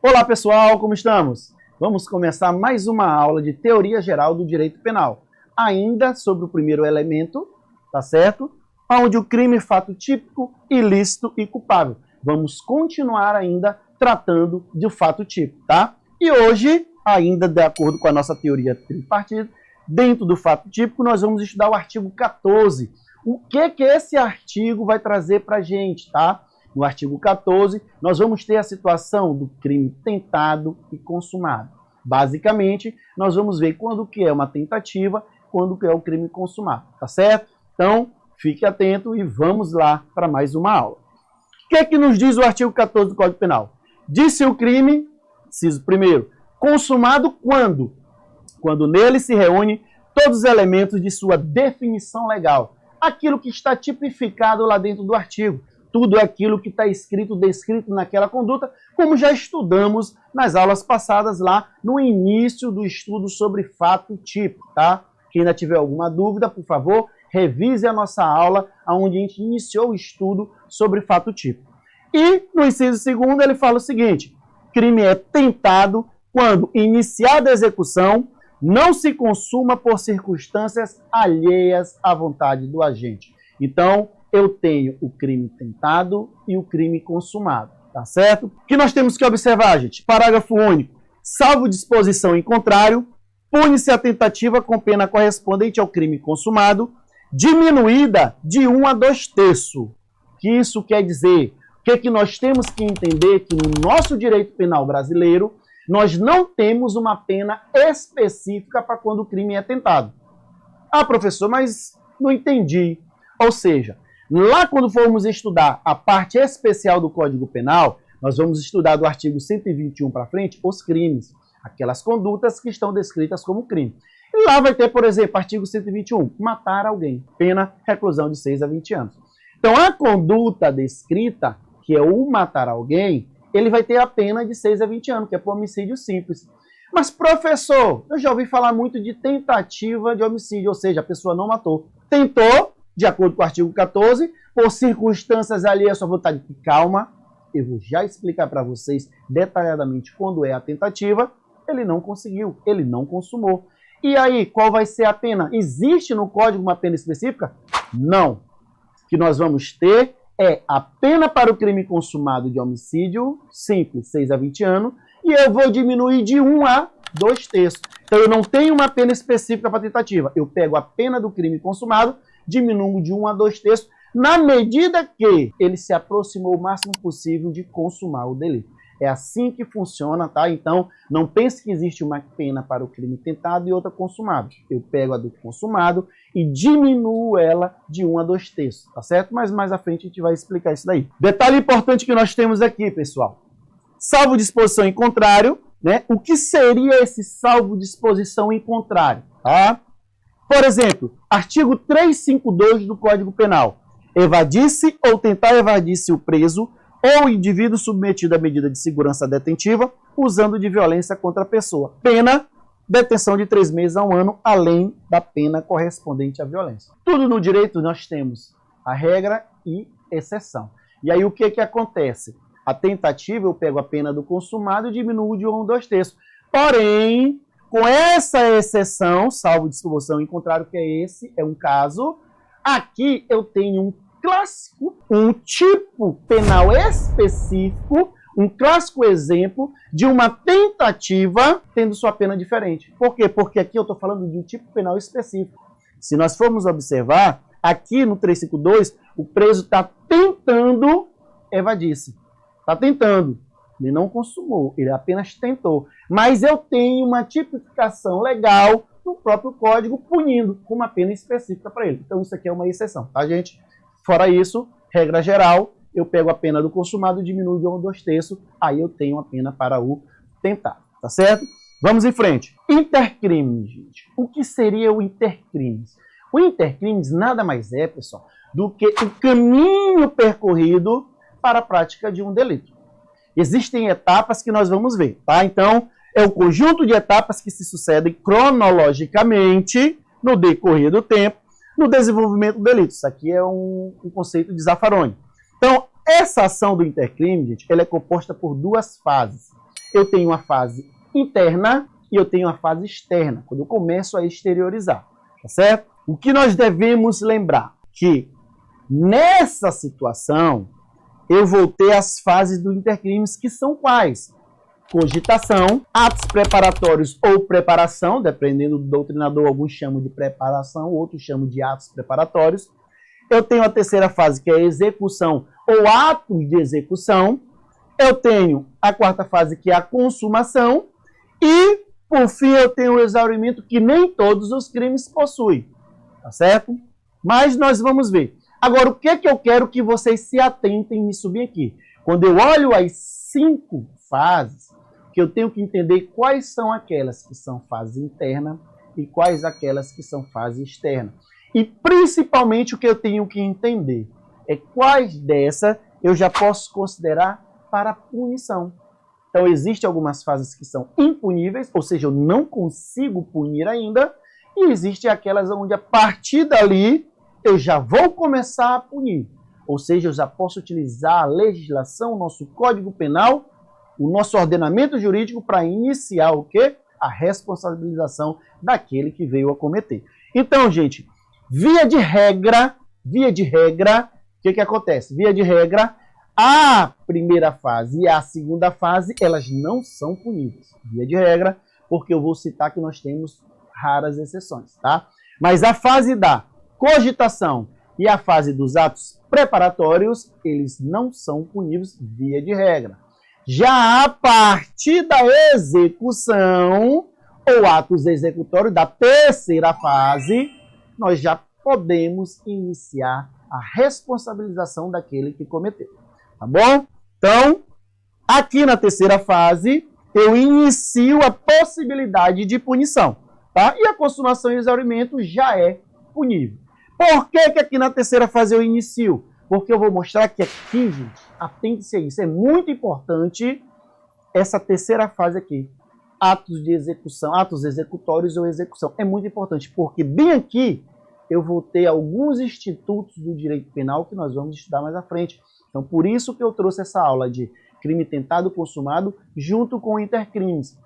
Olá pessoal, como estamos? Vamos começar mais uma aula de teoria geral do direito penal. Ainda sobre o primeiro elemento, tá certo? Onde o crime, fato típico, ilícito e culpável. Vamos continuar ainda tratando do fato típico, tá? E hoje, ainda de acordo com a nossa teoria tripartida, dentro do fato típico, nós vamos estudar o artigo 14. O que esse artigo vai trazer pra gente, tá? No artigo 14, nós vamos ter a situação do crime tentado e consumado. Basicamente, nós vamos ver quando que é uma tentativa, quando que é o crime consumado, tá certo? Então, fique atento e vamos lá para mais uma aula. O que nos diz o artigo 14 do Código Penal? Diz-se o crime, inciso primeiro, consumado quando? Quando nele se reúne todos os elementos de sua definição legal. Aquilo que está tipificado lá dentro do artigo. Tudo aquilo que está escrito, descrito naquela conduta, como já estudamos nas aulas passadas lá no início do estudo sobre fato típico, tá? Quem ainda tiver alguma dúvida, por favor, revise a nossa aula, onde a gente iniciou o estudo sobre fato típico. E no inciso segundo ele fala o seguinte: crime é tentado quando, iniciada a execução, não se consuma por circunstâncias alheias à vontade do agente. Então, eu tenho o crime tentado e o crime consumado, tá certo? O que nós temos que observar, gente? Parágrafo único. Salvo disposição em contrário, pune-se a tentativa com pena correspondente ao crime consumado, diminuída de 1 a 2/3. O que isso quer dizer? O que nós temos que entender? Que no nosso direito penal brasileiro, nós não temos uma pena específica para quando o crime é tentado. Ah, professor, mas não entendi. Ou seja, lá quando formos estudar a parte especial do Código Penal, nós vamos estudar do artigo 121 para frente os crimes, aquelas condutas que estão descritas como crime. E lá vai ter, por exemplo, artigo 121, matar alguém, pena reclusão de 6 a 20 anos. Então a conduta descrita, que é o matar alguém, ele vai ter a pena de 6 a 20 anos, que é por homicídio simples. Mas, professor, eu já ouvi falar muito de tentativa de homicídio, ou seja, a pessoa não matou. Tentou, de acordo com o artigo 14, por circunstâncias alheias à sua vontade. Calma, eu vou já explicar para vocês detalhadamente quando é a tentativa. Ele não conseguiu, ele não consumou. E aí, qual vai ser a pena? Existe no Código uma pena específica? Não. O que nós vamos ter é a pena para o crime consumado de homicídio simples, 6 a 20 anos, e eu vou diminuir de 1 a 2/3. Então eu não tenho uma pena específica para tentativa. Eu pego a pena do crime consumado, diminuo de 1 a 2/3, na medida que ele se aproximou o máximo possível de consumar o delito. É assim que funciona, tá? Então, não pense que existe uma pena para o crime tentado e outra consumado. Eu pego a do consumado e diminuo ela de 1 a 2/3, tá certo? Mas mais à frente a gente vai explicar isso daí. Detalhe importante que nós temos aqui, pessoal. Salvo disposição em contrário, né? O que seria esse salvo disposição em contrário, tá? Por exemplo, artigo 352 do Código Penal. Evadisse ou tentar evadir-se o preso ou indivíduo submetido à medida de segurança detentiva, usando de violência contra a pessoa. Pena, detenção de 3 meses a 1 ano, além da pena correspondente à violência. Tudo no direito nós temos a regra e exceção. E aí o que acontece? A tentativa, eu pego a pena do consumado e diminuo de 1 a 2/3. Porém, com essa exceção, salvo disposição em contrário, que esse é um caso, aqui eu tenho um clássico, um tipo penal específico, um clássico exemplo de uma tentativa tendo sua pena diferente. Por quê? Porque aqui eu estou falando de um tipo penal específico. Se nós formos observar, aqui no 352, o preso está tentando evadir-se. Está tentando. Ele não consumou, ele apenas tentou. Mas eu tenho uma tipificação legal no próprio código punindo com uma pena específica para ele. Então isso aqui é uma exceção, tá, gente? Fora isso, regra geral, eu pego a pena do consumado e diminuo de 1 a 2/3, aí eu tenho a pena para o tentado, tá certo? Vamos em frente. Intercrimes, gente. O que seria o intercrimes? O intercrimes nada mais é, pessoal, do que o caminho percorrido para a prática de um delito. Existem etapas que nós vamos ver, tá? Então, é o conjunto de etapas que se sucedem cronologicamente no decorrer do tempo, no desenvolvimento do delito. Isso aqui é um conceito de Zaffaroni. Então, essa ação do intercrime, gente, ela é composta por 2 fases. eu tenho uma fase interna e eu tenho uma fase externa, quando eu começo a exteriorizar, tá certo? O que nós devemos lembrar? Que nessa situação, eu vou ter as fases do intercrimes, que são quais? Cogitação, atos preparatórios ou preparação, dependendo do doutrinador, alguns chamam de preparação, outros chamam de atos preparatórios. Eu tenho a terceira fase, que é a execução ou atos de execução. Eu tenho a quarta fase, que é a consumação. E, por fim, eu tenho o exaurimento, que nem todos os crimes possuem. Tá certo? Mas nós vamos ver. Agora, o que é que eu quero que vocês se atentem nisso bem aqui? Quando eu olho as 5 fases, que eu tenho que entender quais são aquelas que são fase interna e quais aquelas que são fase externa. E, principalmente, o que eu tenho que entender é quais dessas eu já posso considerar para punição. Então, existem algumas fases que são impuníveis, ou seja, eu não consigo punir ainda, e existem aquelas onde, a partir dali, eu já vou começar a punir. Ou seja, eu já posso utilizar a legislação, o nosso Código Penal, o nosso ordenamento jurídico para iniciar o quê? A responsabilização daquele que veio a cometer. Então, gente, via de regra, o que acontece? Via de regra, a primeira fase e a segunda fase, elas não são puníveis. Via de regra, porque eu vou citar que nós temos raras exceções, tá? Mas a fase da cogitação e a fase dos atos preparatórios, eles não são puníveis via de regra. Já a partir da execução ou atos executórios da terceira fase, nós já podemos iniciar a responsabilização daquele que cometeu. Tá bom? Então, aqui na terceira fase, eu inicio a possibilidade de punição. Tá? E a consumação e exaurimento já é punível. Por que aqui na terceira fase eu inicio? Porque eu vou mostrar que aqui, gente, atente-se a isso, é muito importante essa terceira fase aqui. Atos de execução, atos executórios ou execução. É muito importante, porque bem aqui eu vou ter alguns institutos do direito penal que nós vamos estudar mais à frente. Então, por isso que eu trouxe essa aula de crime tentado consumado junto com intercrimes.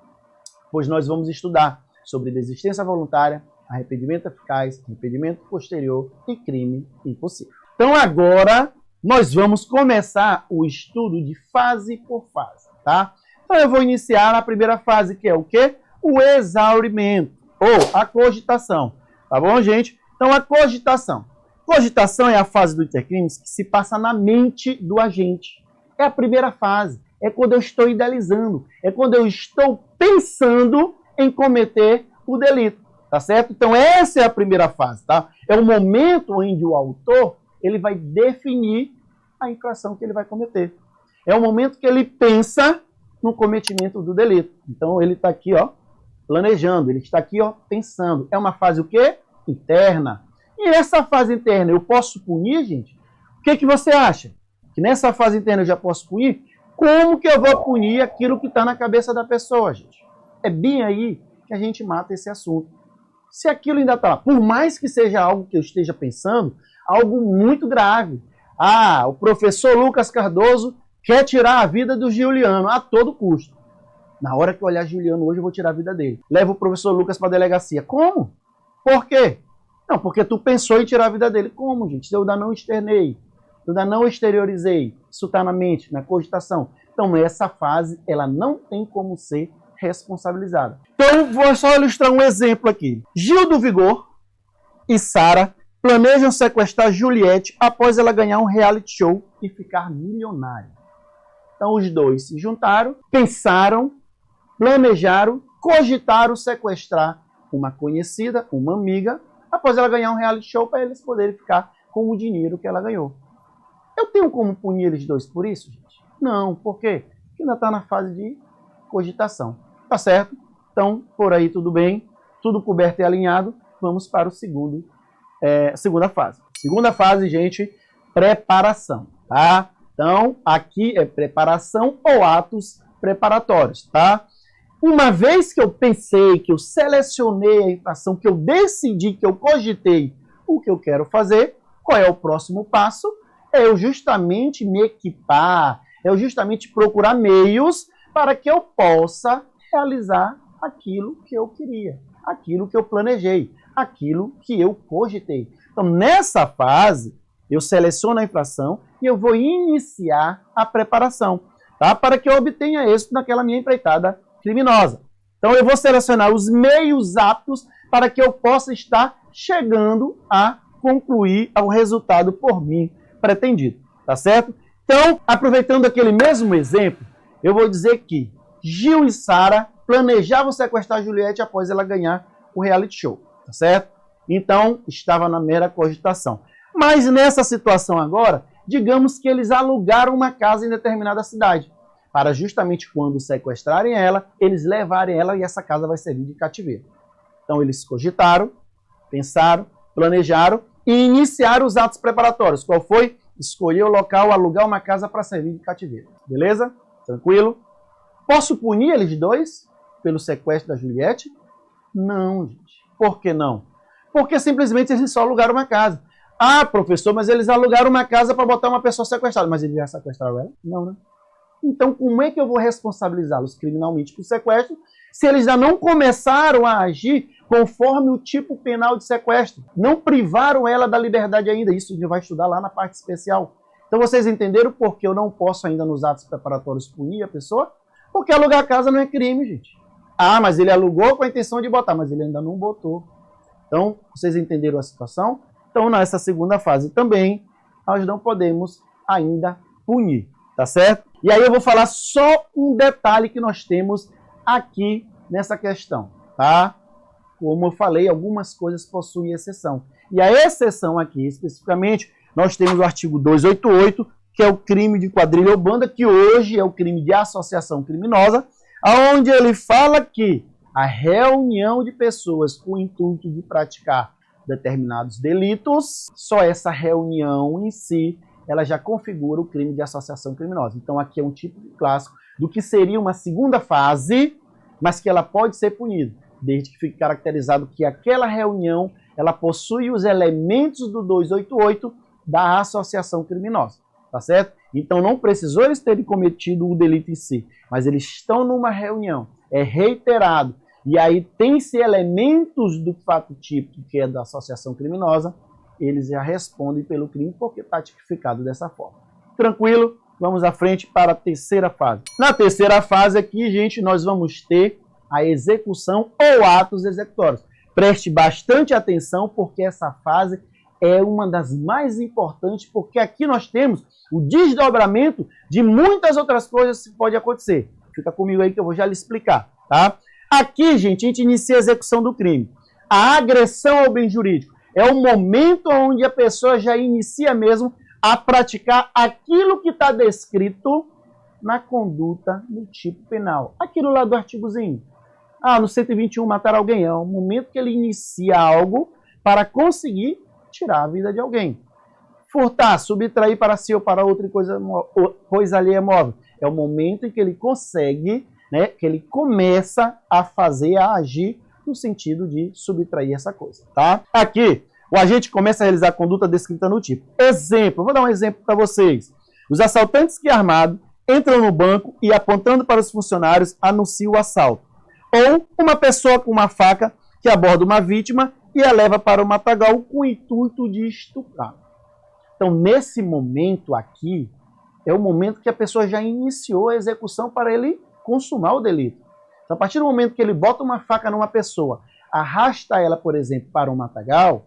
Pois nós vamos estudar sobre desistência voluntária, arrependimento eficaz, arrependimento posterior e crime impossível. Então agora nós vamos começar o estudo de fase por fase, tá? Então eu vou iniciar na primeira fase, que é o quê? O exaurimento ou a cogitação, tá bom, gente? Então a cogitação. Cogitação é a fase do intercrimes que se passa na mente do agente. É a primeira fase, é quando eu estou idealizando, é quando eu estou pensando em cometer o delito, tá certo? Então essa é a primeira fase, tá? É o momento onde o autor ele vai definir a infração que ele vai cometer. É o momento que ele pensa no cometimento do delito. Então ele está aqui, ó, planejando, ele está aqui, ó, pensando. É uma fase o quê? Interna. E nessa fase interna eu posso punir, gente? O que você acha? Que nessa fase interna eu já posso punir? Como que eu vou punir aquilo que está na cabeça da pessoa, gente? É bem aí que a gente mata esse assunto. Se aquilo ainda está lá, por mais que seja algo que eu esteja pensando, algo muito grave. Ah, o professor Lucas Cardoso quer tirar a vida do Giuliano a todo custo. Na hora que eu olhar Giuliano hoje, eu vou tirar a vida dele. Leva o professor Lucas para a delegacia. Como? Por quê? Não, porque tu pensou em tirar a vida dele. Como, gente? Eu ainda não externei. Eu ainda não exteriorizei. Isso está na mente, na cogitação. Então, essa fase, ela não tem como ser responsabilizada. Então, vou só ilustrar um exemplo aqui. Gil do Vigor e Sara planejam sequestrar Juliette após ela ganhar um reality show e ficar milionária. Então, os dois se juntaram, pensaram, planejaram, cogitaram sequestrar uma conhecida, uma amiga, após ela ganhar um reality show para eles poderem ficar com o dinheiro que ela ganhou. Eu tenho como punir eles dois por isso, gente? Não, por quê? Porque ainda está na fase de cogitação. Tá certo? Então, por aí tudo bem, tudo coberto e alinhado, vamos para o segunda fase. Segunda fase, gente, preparação, tá? Então, aqui é preparação ou atos preparatórios, tá? Uma vez que eu pensei, que eu selecionei a infração, que eu decidi, que eu cogitei o que eu quero fazer, qual é o próximo passo? É eu justamente me equipar, é eu justamente procurar meios para que eu possa realizar aquilo que eu queria, aquilo que eu planejei, aquilo que eu cogitei. Então, nessa fase, eu seleciono a infração e eu vou iniciar a preparação, tá? Para que eu obtenha êxito naquela minha empreitada criminosa. Então, eu vou selecionar os meios aptos para que eu possa estar chegando a concluir ao resultado por mim pretendido, tá certo? Então, aproveitando aquele mesmo exemplo, eu vou dizer que Gil e Sara planejavam sequestrar Juliette após ela ganhar o reality show, tá certo? Então, estava na mera cogitação. Mas nessa situação agora, digamos que eles alugaram uma casa em determinada cidade, para justamente quando sequestrarem ela, eles levarem ela e essa casa vai servir de cativeiro. Então, eles cogitaram, pensaram, planejaram e iniciaram os atos preparatórios. Qual foi? Escolher o local, alugar uma casa para servir de cativeiro. Beleza? Tranquilo? Posso punir eles dois pelo sequestro da Juliette? Não, gente. Por que não? Porque simplesmente eles só alugaram uma casa. Ah, professor, mas eles alugaram uma casa para botar uma pessoa sequestrada. Mas eles já sequestraram ela? Não, né? Então, como é que eu vou responsabilizá-los criminalmente por sequestro se eles já não começaram a agir conforme o tipo penal de sequestro? Não privaram ela da liberdade ainda. Isso a gente vai estudar lá na parte especial. Então, vocês entenderam por que eu não posso ainda nos atos preparatórios punir a pessoa? Porque alugar a casa não é crime, gente. Ah, mas ele alugou com a intenção de botar, mas ele ainda não botou. Então, vocês entenderam a situação? Então, nessa segunda fase também, nós não podemos ainda punir, tá certo? E aí eu vou falar só um detalhe que nós temos aqui nessa questão, tá? Como eu falei, algumas coisas possuem exceção. E a exceção aqui, especificamente, nós temos o artigo 288, que é o crime de quadrilha ou banda, que hoje é o crime de associação criminosa, onde ele fala que a reunião de pessoas com o intuito de praticar determinados delitos, só essa reunião em si, ela já configura o crime de associação criminosa. Então aqui é um tipo clássico do que seria uma segunda fase, mas que ela pode ser punida, desde que fique caracterizado que aquela reunião, ela possui os elementos do 288 da associação criminosa, tá certo? Então não precisou eles terem cometido o delito em si, mas eles estão numa reunião, é reiterado, e aí tem-se elementos do fato típico, que é da associação criminosa, eles já respondem pelo crime porque está tipificado dessa forma. Tranquilo? Vamos à frente para a terceira fase. Na terceira fase aqui, gente, nós vamos ter a execução ou atos executórios. Preste bastante atenção porque essa fase é uma das mais importantes, porque aqui nós temos o desdobramento de muitas outras coisas que pode acontecer. Fica comigo aí que eu vou já lhe explicar, tá? Aqui, gente, a gente inicia a execução do crime. A agressão ao bem jurídico é o momento onde a pessoa já inicia mesmo a praticar aquilo que está descrito na conduta no tipo penal. Aquilo lá do artigozinho. Ah, no 121 matar alguém. É o momento que ele inicia algo para conseguir tirar a vida de alguém. Furtar, subtrair para si ou para outra coisa alheia móvel. É o momento em que ele consegue, né, que ele começa a fazer, a agir no sentido de subtrair essa coisa, tá? Aqui, o agente começa a realizar a conduta descrita no tipo. Exemplo, vou dar um exemplo para vocês. Os assaltantes que armados entram no banco e apontando para os funcionários anunciam o assalto. Ou uma pessoa com uma faca que aborda uma vítima e a leva para o matagal com o intuito de estuprar. Então, nesse momento aqui, é o momento que a pessoa já iniciou a execução para ele consumar o delito. Então, a partir do momento que ele bota uma faca numa pessoa, arrasta ela, por exemplo, para um matagal,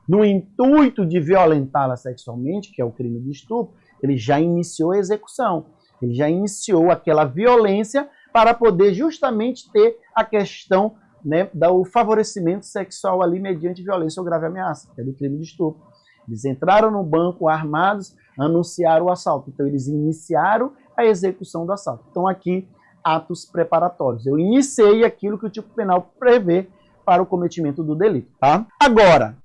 no intuito de violentá-la sexualmente, que é o crime de estupro, ele já iniciou a execução. Ele já iniciou aquela violência para poder justamente ter a questão, né, do favorecimento sexual ali mediante violência ou grave ameaça, que é do crime de estupro. Eles entraram no banco armados, anunciaram o assalto. Então, eles iniciaram a execução do assalto. Então, aqui, atos preparatórios. Eu iniciei aquilo que o tipo penal prevê para o cometimento do delito, tá? Agora,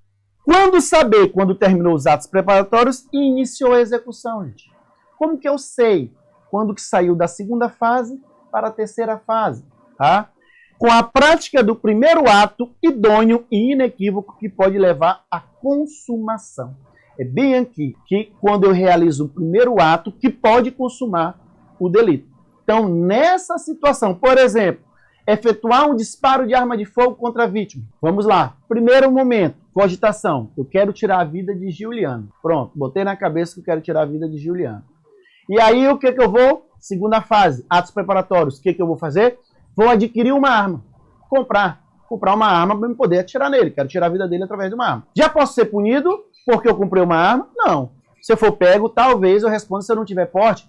quando saber quando terminou os atos preparatórios e iniciou a execução, gente? Como que eu sei quando que saiu da segunda fase para a terceira fase, tá? Com a prática do primeiro ato idôneo e inequívoco que pode levar à consumação. É bem aqui que quando eu realizo o primeiro ato que pode consumar o delito. Então, nessa situação, por exemplo, efetuar um disparo de arma de fogo contra a vítima. Vamos lá. Primeiro momento, cogitação. Eu quero tirar a vida de Giuliano. Pronto, botei na cabeça que eu quero tirar a vida de Giuliano. E aí, o que eu vou? Segunda fase, atos preparatórios. O que eu vou fazer? Vou adquirir uma arma. Comprar uma arma para eu poder atirar nele. Quero tirar a vida dele através de uma arma. Já posso ser punido porque eu comprei uma arma? Não. Se eu for pego, talvez eu responda se eu não tiver porte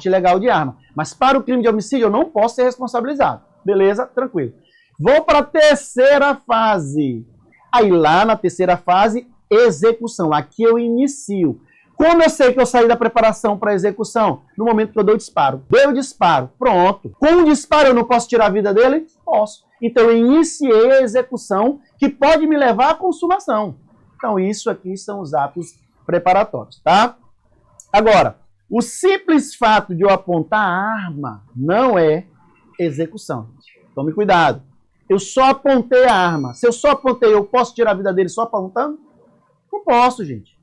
ilegal de arma. Mas para o crime de homicídio, eu não posso ser responsabilizado. Beleza? Tranquilo. Vou para a terceira fase. Aí lá na terceira fase, execução. Aqui eu inicio. Como eu sei que eu saí da preparação para execução? No momento que eu dou o disparo. Dei o disparo. Pronto. Com o disparo eu não posso tirar a vida dele? Posso. Então eu iniciei a execução que pode me levar à consumação. Então isso aqui são os atos preparatórios, tá? Agora, o simples fato de eu apontar a arma não é execução. Tome cuidado. Eu só apontei a arma. Se eu só apontei, eu posso tirar a vida dele só apontando? Não posso, gente.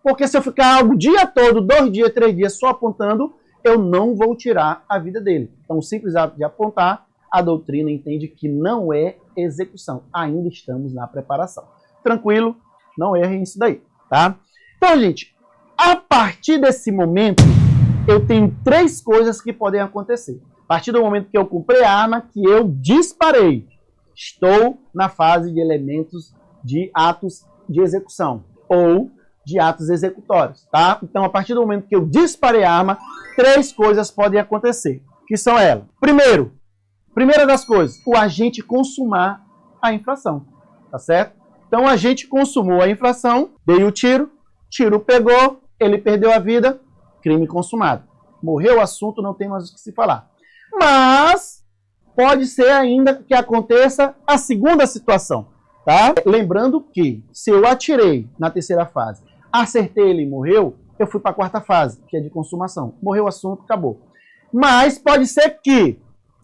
Porque se eu ficar o dia todo, 2 dias, 3 dias só apontando, eu não vou tirar a vida dele. Então, o simples ato de apontar, a doutrina entende que não é execução. Ainda estamos na preparação. Tranquilo? Não errem isso daí, tá? Então, gente, a partir desse momento, eu tenho 3 coisas que podem acontecer. A partir do momento que eu comprei a arma, que eu disparei, estou na fase de elementos de atos de execução ou de atos executórios, tá? Então, a partir do momento que eu disparei a arma, 3 coisas podem acontecer, que são elas. Primeira das coisas, o agente consumar a infração, tá certo? Então, o agente consumou a infração, dei o tiro pegou, ele perdeu a vida, crime consumado. Morreu o assunto, não tem mais o que se falar. Mas pode ser ainda que aconteça a segunda situação, tá? Lembrando que se eu atirei na terceira fase, acertei ele e morreu, eu fui para a quarta fase, que é de consumação. Morreu o assunto, acabou. Mas pode ser que,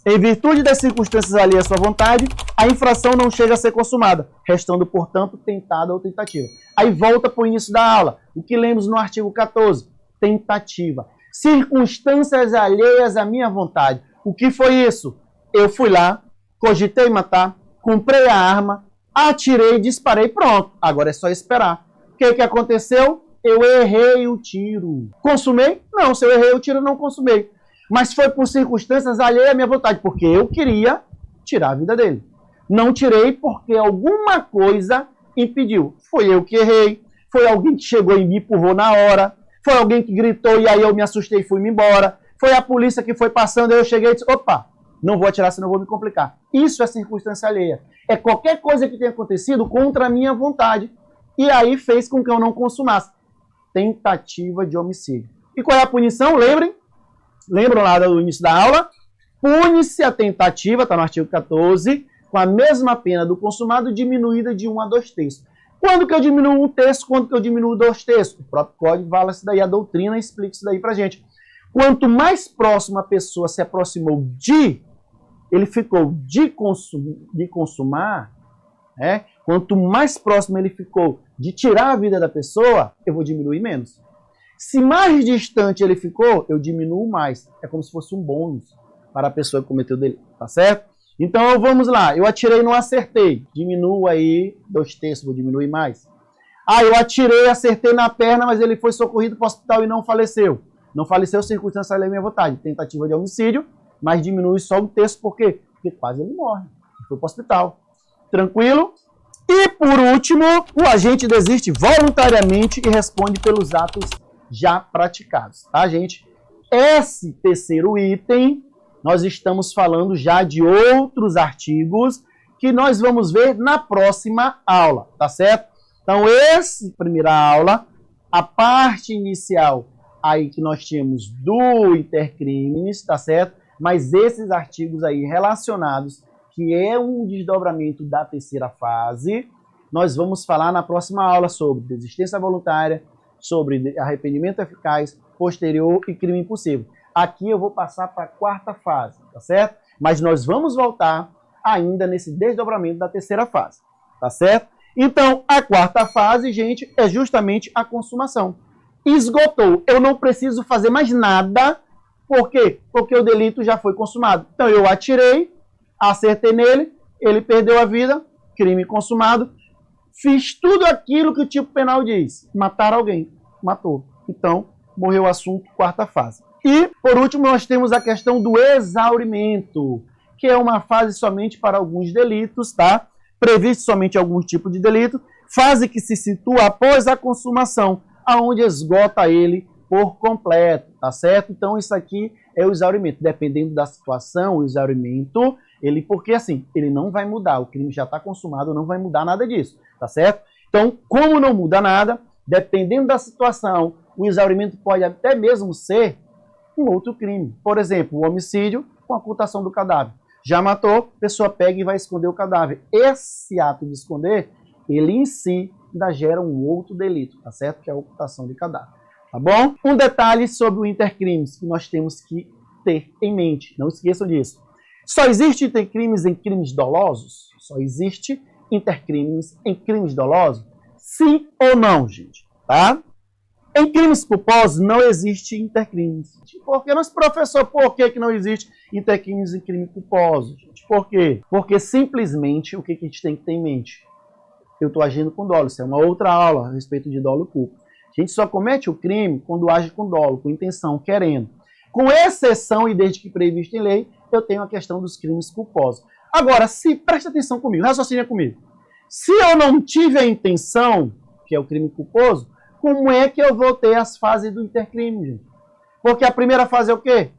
em virtude das circunstâncias alheias à sua vontade, a infração não chega a ser consumada, restando, portanto, tentada ou tentativa. Aí volta para o início da aula, o que lemos no artigo 14, tentativa. Circunstâncias alheias à minha vontade. O que foi isso? Eu fui lá, cogitei matar, comprei a arma, atirei, disparei, pronto. Agora é só esperar. O que aconteceu? Eu errei o tiro. Consumei? Não, se eu errei o tiro, não consumei. Mas foi por circunstâncias alheias à minha vontade, porque eu queria tirar a vida dele. Não tirei porque alguma coisa impediu. Foi eu que errei, foi alguém que chegou e me empurrou na hora, foi alguém que gritou e aí eu me assustei e fui-me embora, foi a polícia que foi passando e eu cheguei e disse, opa, não vou atirar senão vou me complicar. Isso é circunstância alheia. É qualquer coisa que tenha acontecido contra a minha vontade e aí fez com que eu não consumasse. Tentativa de homicídio. E qual é a punição? Lembram lá do início da aula? Pune-se a tentativa, está no artigo 14, com a mesma pena do consumado diminuída de 1 a 2 terços. Quando que eu diminuo 1 terço? Quando que eu diminuo 2 terços? O próprio código fala isso daí, a doutrina explica isso daí pra gente. Quanto mais próximo a pessoa se aproximou ele ficou de consumar, né? Quanto mais próximo ele ficou de tirar a vida da pessoa, eu vou diminuir menos. Se mais distante ele ficou, eu diminuo mais. É como se fosse um bônus para a pessoa que cometeu dele, tá certo? Então vamos lá, eu atirei e não acertei. Diminuo aí 2 terços, vou diminuir mais. Eu atirei, acertei na perna, mas ele foi socorrido para o hospital e não faleceu. Não faleceu, circunstância alheia à minha vontade. Tentativa de homicídio, mas diminui só 1 terço, por quê? Porque quase ele morre. Ele foi para o hospital. Tranquilo? E por último, o agente desiste voluntariamente e responde pelos atos já praticados, tá, gente? Esse terceiro item, nós estamos falando já de outros artigos que nós vamos ver na próxima aula, tá certo? Então, essa primeira aula, a parte inicial aí que nós tínhamos do intercrimes, tá certo? Mas esses artigos aí relacionados, que é um desdobramento da terceira fase, nós vamos falar na próxima aula sobre desistência voluntária, sobre arrependimento eficaz, posterior e crime impossível. Aqui eu vou passar para a quarta fase, tá certo? Mas nós vamos voltar ainda nesse desdobramento da terceira fase, tá certo? Então, a quarta fase, gente, é justamente a consumação. Esgotou. Eu não preciso fazer mais nada Por quê? Porque o delito já foi consumado. Então eu atirei, acertei nele, ele perdeu a vida, crime consumado, fiz tudo aquilo que o tipo penal diz. Matar alguém, matou. Então, morreu o assunto, quarta fase. E, por último, nós temos a questão do exaurimento, que é uma fase somente para alguns delitos, tá? Previsto somente algum tipo de delito, fase que se situa após a consumação, aonde esgota ele por completo, tá certo? Então, isso aqui é o exaurimento. Dependendo da situação, o exaurimento, porque assim, ele não vai mudar, o crime já está consumado, não vai mudar nada disso, tá certo? Então, como não muda nada, dependendo da situação, o exaurimento pode até mesmo ser um outro crime. Por exemplo, o homicídio com a ocultação do cadáver. Já matou, a pessoa pega e vai esconder o cadáver. Esse ato de esconder, ele em si ainda gera um outro delito, tá certo? Que é a ocultação de cadáver, tá bom? Um detalhe sobre o intercrimes que nós temos que ter em mente, não esqueçam disso. Só existe intercrimes em crimes dolosos? Só existe intercrimes em crimes dolosos? Sim ou não, gente? Tá? Em crimes culposos não existe intercrimes. Por que, mas professor, por que não existe intercrimes em crime culposo? Gente? Por quê? Porque simplesmente o que a gente tem que ter em mente? Eu estou agindo com dolo. Isso é uma outra aula a respeito de dolo e culpa. A gente só comete o crime quando age com dolo, com intenção, querendo. Com exceção, e desde que previsto em lei, eu tenho a questão dos crimes culposos. Agora, presta atenção comigo, raciocina comigo. Se eu não tive a intenção, que é o crime culposo, como é que eu vou ter as fases do intercrime, gente? Porque a primeira fase é o quê?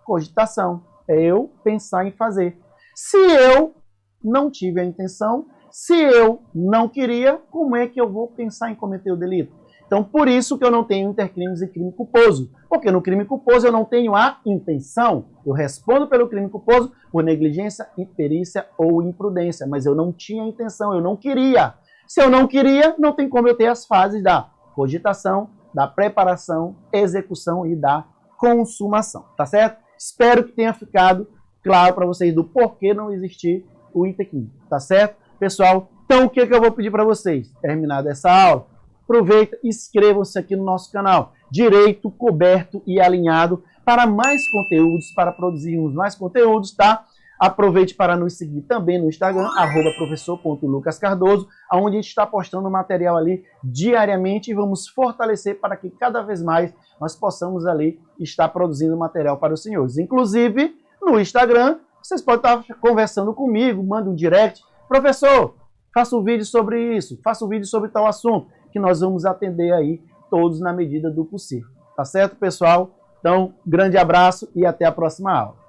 Cogitação. É eu pensar em fazer. Se eu não tive a intenção, se eu não queria, como é que eu vou pensar em cometer o delito? Então, por isso que eu não tenho intercrimes e crime culposo. Porque no crime culposo eu não tenho a intenção. Eu respondo pelo crime culposo por negligência, imperícia ou imprudência. Mas eu não tinha intenção, eu não queria. Se eu não queria, não tem como eu ter as fases da cogitação, da preparação, execução e da consumação. Tá certo? Espero que tenha ficado claro para vocês do porquê não existir o intercrime. Tá certo? Pessoal, então o que eu vou pedir para vocês? Terminada essa aula, aproveita e inscrevam-se aqui no nosso canal, Direito Coberto e Alinhado, para mais conteúdos, para produzirmos mais conteúdos, tá? Aproveite para nos seguir também no Instagram, @professor.lucascardoso, onde a gente está postando material ali diariamente e vamos fortalecer para que cada vez mais nós possamos ali estar produzindo material para os senhores. Inclusive, no Instagram, vocês podem estar conversando comigo, manda um direct, professor, faça um vídeo sobre isso, faça um vídeo sobre tal assunto, que nós vamos atender aí todos na medida do possível. Tá certo, pessoal? Então, grande abraço e até a próxima aula.